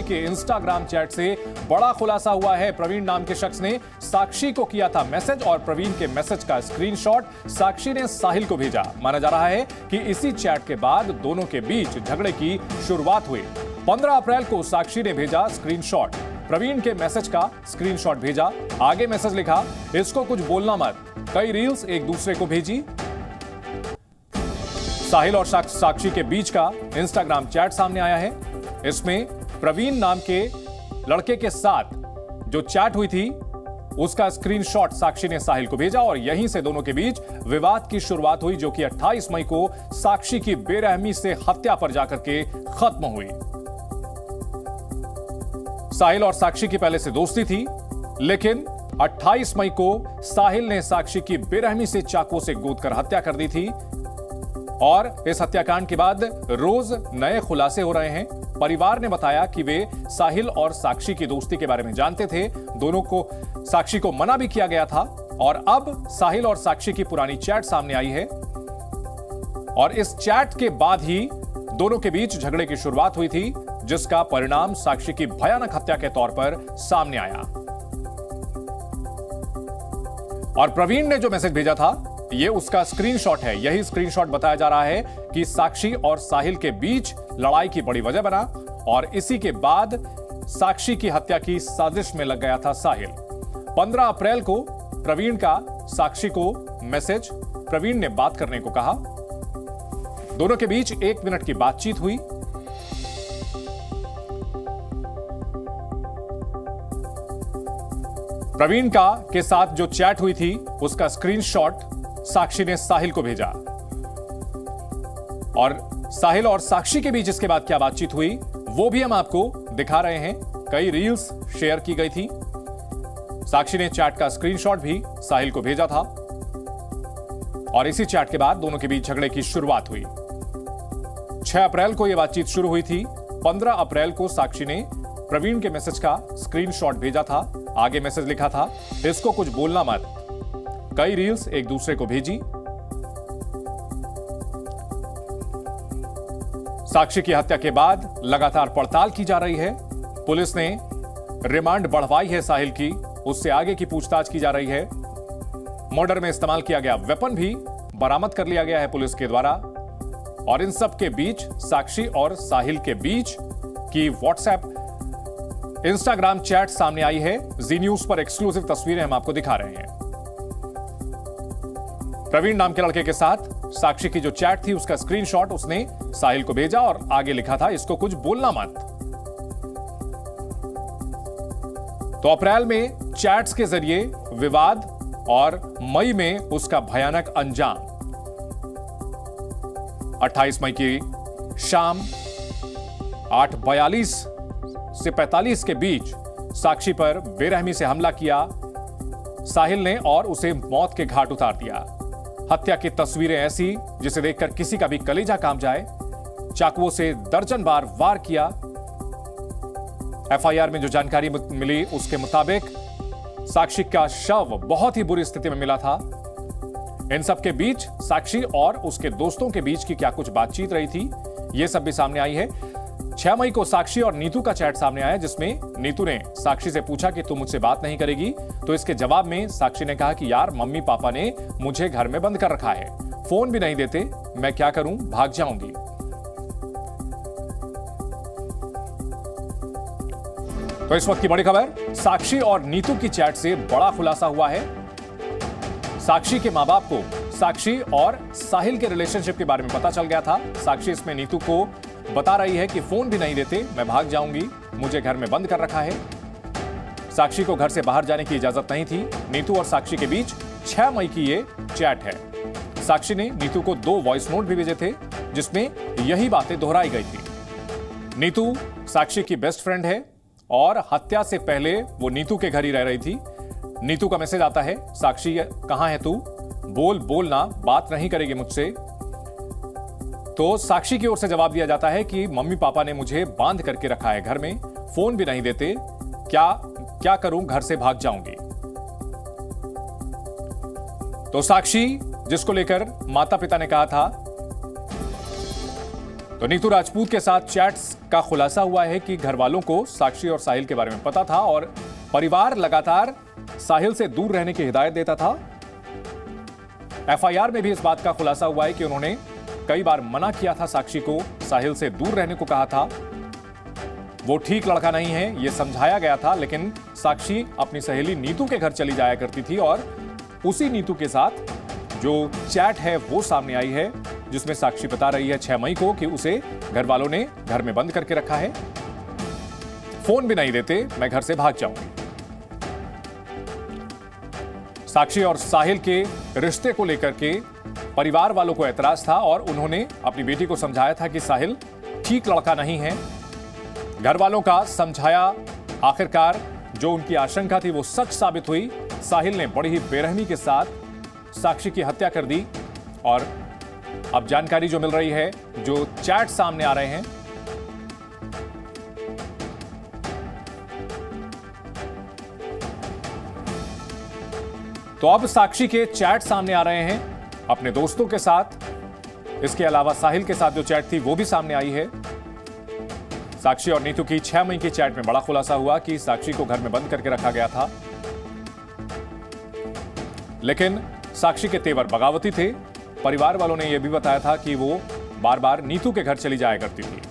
के Instagram chat से बड़ा खुलासा हुआ है। प्रवीण नाम के शख्स ने साक्षी को किया था मैसेज और प्रवीण के मैसेज का स्क्रीनशॉट साक्षी ने साहिल को भेजा। माना जा रहा है कि इसी चैट के बाद दोनों के बीच झगड़े की शुरुआत हुई। 15 अप्रैल को साक्षी ने भेजा स्क्रीनशॉट, प्रवीण के मैसेज का स्क्रीनशॉट भेजा, आगे मैसेज लिखा, इसको कुछ बोलना मत। कई रील्स एक दूसरे को भेजी। साहिल और साक्षी के बीच का इंस्टाग्राम चैट सामने आया है। इसमें प्रवीण नाम के लड़के के साथ जो चैट हुई थी उसका स्क्रीनशॉट साक्षी ने साहिल को भेजा और यहीं से दोनों के बीच विवाद की शुरुआत हुई, जो कि 28 मई को साक्षी की बेरहमी से हत्या पर जाकर के खत्म हुई। साहिल और साक्षी की पहले से दोस्ती थी, लेकिन 28 मई को साहिल ने साक्षी की बेरहमी से चाकू से गोदकर हत्या कर दी थी और इस हत्याकांड के बाद रोज नए खुलासे हो रहे हैं। परिवार ने बताया कि वे साहिल और साक्षी की दोस्ती के बारे में जानते थे। दोनों को साक्षी को मना भी किया गया था और अब साहिल और साक्षी की पुरानी चैट सामने आई है और इस चैट के बाद ही दोनों के बीच झगड़े की शुरुआत हुई थी, जिसका परिणाम साक्षी की भयानक हत्या के तौर पर सामने आया। और प्रवीण ने जो मैसेज भेजा था यह उसका स्क्रीनशॉट है। यही स्क्रीनशॉट बताया जा रहा है कि साक्षी और साहिल के बीच लड़ाई की बड़ी वजह बना और इसी के बाद साक्षी की हत्या की साजिश में लग गया था साहिल। 15 अप्रैल को प्रवीण का साक्षी को मैसेज, प्रवीण ने बात करने को कहा। दोनों के बीच 1 मिनट की बातचीत हुई। प्रवीण के साथ जो चैट हुई थी उसका स्क्रीनशॉट साक्षी ने साहिल को भेजा और साहिल और साक्षी के बीच इसके बाद क्या बातचीत हुई वो भी हम आपको दिखा रहे हैं। कई रील्स शेयर की गई थी। साक्षी ने चैट का स्क्रीनशॉट भी साहिल को भेजा था और इसी चैट के बाद दोनों के बीच झगड़े की शुरुआत हुई। 6 अप्रैल को यह बातचीत शुरू हुई थी। 15 अप्रैल को साक्षी ने प्रवीण के मैसेज का स्क्रीनशॉट भेजा था, आगे मैसेज लिखा था, इसको कुछ बोलना मत। कई रील्स एक दूसरे को भेजी। साक्षी की हत्या के बाद लगातार पड़ताल की जा रही है। पुलिस ने रिमांड बढ़वाई है साहिल की, उससे आगे की पूछताछ की जा रही है। मर्डर में इस्तेमाल किया गया वेपन भी बरामद कर लिया गया है पुलिस के द्वारा। और इन सब के बीच साक्षी और साहिल के बीच की व्हाट्सएप इंस्टाग्राम चैट सामने आई है। जी न्यूज पर एक्सक्लूसिव तस्वीरें हम आपको दिखा रहे हैं। प्रवीण नाम के लड़के के साथ साक्षी की जो चैट थी उसका स्क्रीनशॉट उसने साहिल को भेजा और आगे लिखा था, इसको कुछ बोलना मत। तो अप्रैल में चैट्स के जरिए विवाद और मई में उसका भयानक अंजाम। 28 मई की शाम 8:42 से 45 के बीच साक्षी पर बेरहमी से हमला किया साहिल ने और उसे मौत के घाट उतार दिया। हत्या की तस्वीरें ऐसी जिसे देखकर किसी का भी कलेजा कांप जाए। चाकुओं से दर्जन बार वार किया। एफआईआर में जो जानकारी मिली उसके मुताबिक साक्षी का शव बहुत ही बुरी स्थिति में मिला था। इन सब के बीच साक्षी और उसके दोस्तों के बीच की क्या कुछ बातचीत रही थी यह सब भी सामने आई है। 6 मई को साक्षी और नीतू का चैट सामने आया, जिसमें नीतू ने साक्षी से पूछा कि तुम मुझसे बात नहीं करेगी, तो इसके जवाब में साक्षी ने कहा कि यार मम्मी पापा ने मुझे घर में बंद कर रखा है, फोन भी नहीं देते, मैं क्या करूं, भाग जाऊंगी। तो इस वक्त की बड़ी खबर, साक्षी और नीतू की चैट से बड़ा खुलासा हुआ है। साक्षी के मां बाप को साक्षी और साहिल के रिलेशनशिप के बारे में पता चल गया था। साक्षी इसमें नीतू को बता रही है कि फोन भी नहीं देते, मैं भाग जाऊंगी, मुझे घर में बंद कर रखा है। साक्षी को घर से बाहर जाने की इजाजत नहीं थी। नीतू और साक्षी के बीच 6 मई की ये चैट है। साक्षी ने नीतू को 2 वॉइस नोट भी भेजे थे जिसमें यही बातें दोहराई गई थी। नीतू साक्षी की बेस्ट फ्रेंड है और हत्या से पहले वो नीतू के घर ही रह रही थी। नीतू का मैसेज आता है, साक्षी कहां है तू, बोलना, बात नहीं करेगी मुझसे। तो साक्षी की ओर से जवाब दिया जाता है कि मम्मी पापा ने मुझे बांध करके रखा है घर में, फोन भी नहीं देते, क्या करूं, घर से भाग जाऊंगी। तो साक्षी जिसको लेकर माता पिता ने कहा था तो नीतू राजपूत के साथ चैट्स का खुलासा हुआ है कि घर वालों को साक्षी और साहिल के बारे में पता था और परिवार लगातार साहिल से दूर रहने की हिदायत देता था। एफआईआर में भी इस बात का खुलासा हुआ है कि उन्होंने कई बार मना किया था साक्षी को, साहिल से दूर रहने को कहा था, वो ठीक लड़का नहीं है ये समझाया गया था, लेकिन साक्षी अपनी सहेली नीतू के घर चली जाया करती थी और उसी नीतू के साथ जो चैट है वो सामने आई है, जिसमें साक्षी बता रही है 6 मई को कि उसे घर वालों ने घर में बंद करके रखा है, फोन भी नहीं देते, मैं घर से भाग जाऊंगी। साक्षी और साहिल के रिश्ते को लेकर के परिवार वालों को एतराज था और उन्होंने अपनी बेटी को समझाया था कि साहिल ठीक लड़का नहीं है। घर वालों का समझाया आखिरकार जो उनकी आशंका थी वो सच साबित हुई। साहिल ने बड़ी ही बेरहमी के साथ साक्षी की हत्या कर दी और अब जानकारी जो मिल रही है, जो चैट सामने आ रहे हैं, तो अब साक्षी के चैट सामने आ रहे हैं अपने दोस्तों के साथ। इसके अलावा साहिल के साथ जो चैट थी वो भी सामने आई है। साक्षी और नीतू की 6 मई की चैट में बड़ा खुलासा हुआ कि साक्षी को घर में बंद करके रखा गया था, लेकिन साक्षी के तेवर बगावती थे। परिवार वालों ने यह भी बताया था कि वो बार बार नीतू के घर चली जाया करती थी।